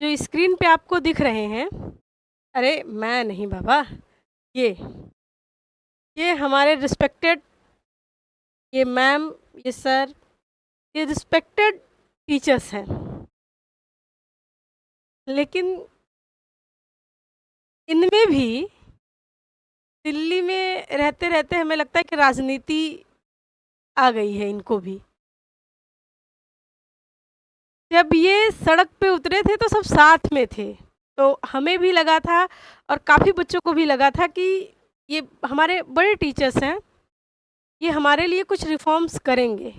जो स्क्रीन पे आपको दिख रहे हैं, अरे मैं नहीं बाबा, ये ये हमारे रिस्पेक्टेड, ये मैम, ये सर, ये रिस्पेक्टेड टीचर्स हैं। लेकिन इनमें भी दिल्ली में रहते-रहते हमें लगता है कि राजनीति आ गई है इनको भी। जब ये सड़क पे उतरे थे तो सब साथ में थे, तो हमें भी लगा था और काफ़ी बच्चों को भी लगा था कि ये हमारे बड़े टीचर्स हैं, ये हमारे लिए कुछ रिफ़ॉर्म्स करेंगे,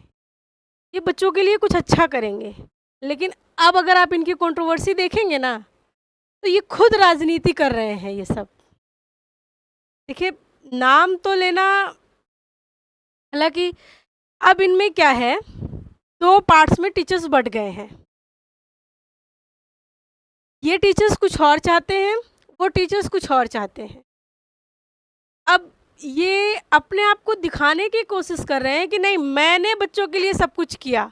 ये बच्चों के लिए कुछ अच्छा करेंगे। लेकिन अब अगर आप इनकी कंट्रोवर्सी देखेंगे ना, तो ये खुद राजनीति कर रहे हैं ये सब। देखिए, नाम तो लेना, हालाँकि अब इनमें क्या है, 2 पार्ट्स में टीचर्स बँट गए हैं। ये टीचर्स कुछ और चाहते हैं, वो टीचर्स कुछ और चाहते हैं। अब ये अपने आप को दिखाने की कोशिश कर रहे हैं कि नहीं, मैंने बच्चों के लिए सब कुछ किया,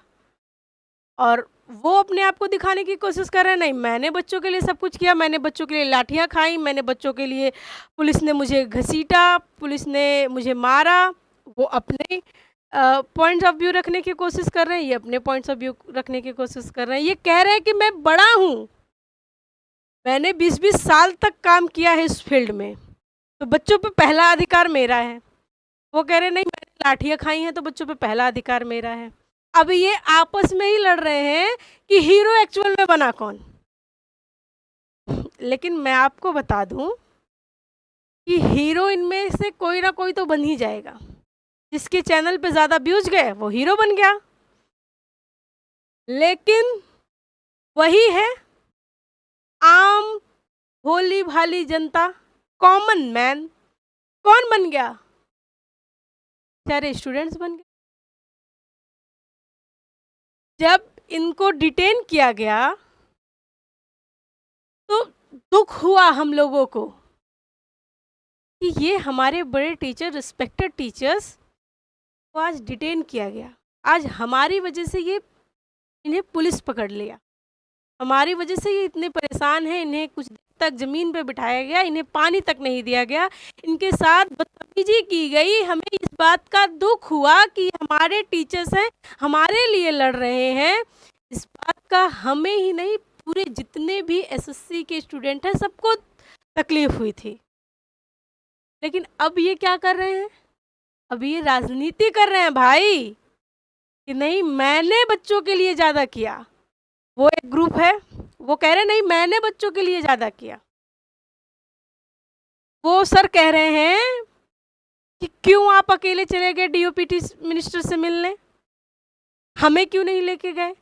और वो अपने आप को दिखाने की कोशिश कर रहे हैं, नहीं मैंने बच्चों के लिए सब कुछ किया, मैंने बच्चों के लिए लाठियाँ खाई, मैंने बच्चों के लिए, पुलिस ने मुझे घसीटा, पुलिस ने मुझे मारा। वो अपने पॉइंट्स ऑफ व्यू रखने की कोशिश कर रहे हैं, ये अपने पॉइंट्स ऑफ व्यू रखने की कोशिश कर रहे हैं। ये कह रहे हैं कि मैं बड़ा हूँ, मैंने 20-20 साल तक काम किया है इस फील्ड में, तो बच्चों पे पहला अधिकार मेरा है। वो कह रहे हैं नहीं, मैंने लाठियाँ खाई हैं तो बच्चों पे पहला अधिकार मेरा है। अब ये आपस में ही लड़ रहे हैं कि हीरो एक्चुअल में बना कौन। लेकिन मैं आपको बता दूं कि हीरो इनमें से कोई ना कोई तो बन ही जाएगा। जिसके चैनल पे ज़्यादा व्यूज गए वो हीरो बन गया। लेकिन वही है आम भोली भाली जनता, कॉमन मैन, कौन बन गया? सारे स्टूडेंट्स बन गए। जब इनको डिटेन किया गया तो दुख हुआ हम लोगों को कि ये हमारे बड़े टीचर, रिस्पेक्टेड टीचर्स को आज डिटेन किया गया। आज हमारी वजह से ये, इन्हें पुलिस पकड़ लिया, हमारी वजह से ये इतने परेशान हैं, इन्हें कुछ देर तक ज़मीन पे बिठाया गया, इन्हें पानी तक नहीं दिया गया, इनके साथ बदतमीजी की गई। हमें इस बात का दुख हुआ कि हमारे टीचर्स हैं, हमारे लिए लड़ रहे हैं। इस बात का हमें ही नहीं, पूरे जितने भी एसएससी के स्टूडेंट हैं सबको तकलीफ हुई थी। लेकिन अब ये क्या कर रहे हैं? अब ये राजनीति कर रहे हैं भाई, कि नहीं मैंने बच्चों के लिए ज़्यादा किया। वो एक ग्रुप है, वो कह रहे नहीं मैंने बच्चों के लिए ज़्यादा किया। वो सर कह रहे हैं कि क्यों आप अकेले चले गए डीओपीटी मिनिस्टर से मिलने, हमें क्यों नहीं लेके गए?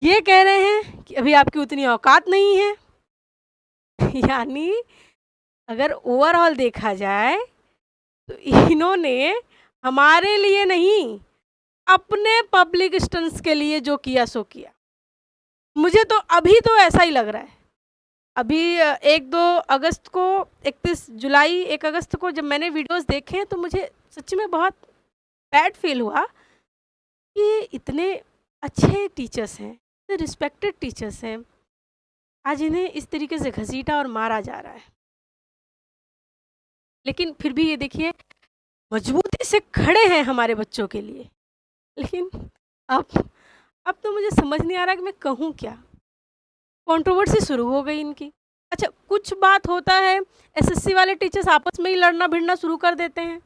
ये कह रहे हैं कि अभी आपकी उतनी औकात नहीं है। यानी अगर ओवरऑल देखा जाए तो इन्होंने हमारे लिए नहीं, अपने पब्लिक स्टंट्स के लिए जो किया सो किया। मुझे तो अभी तो ऐसा ही लग रहा है। अभी 1-2 अगस्त को, 31 जुलाई 1 अगस्त को जब मैंने वीडियोस देखे तो मुझे सच में बहुत बैड फील हुआ कि इतने अच्छे टीचर्स हैं, इतने रिस्पेक्टेड टीचर्स हैं, आज इन्हें इस तरीके से घसीटा और मारा जा रहा है। लेकिन फिर भी ये देखिए, मजबूती से खड़े हैं हमारे बच्चों के लिए। लेकिन अब अब तो मुझे समझ नहीं आ रहा कि मैं कहूँ क्या? कंट्रोवर्सी शुरू हो गई इनकी। अच्छा, कुछ बात होता है, एसएससी वाले टीचर्स आपस में ही लड़ना भिड़ना शुरू कर देते हैं।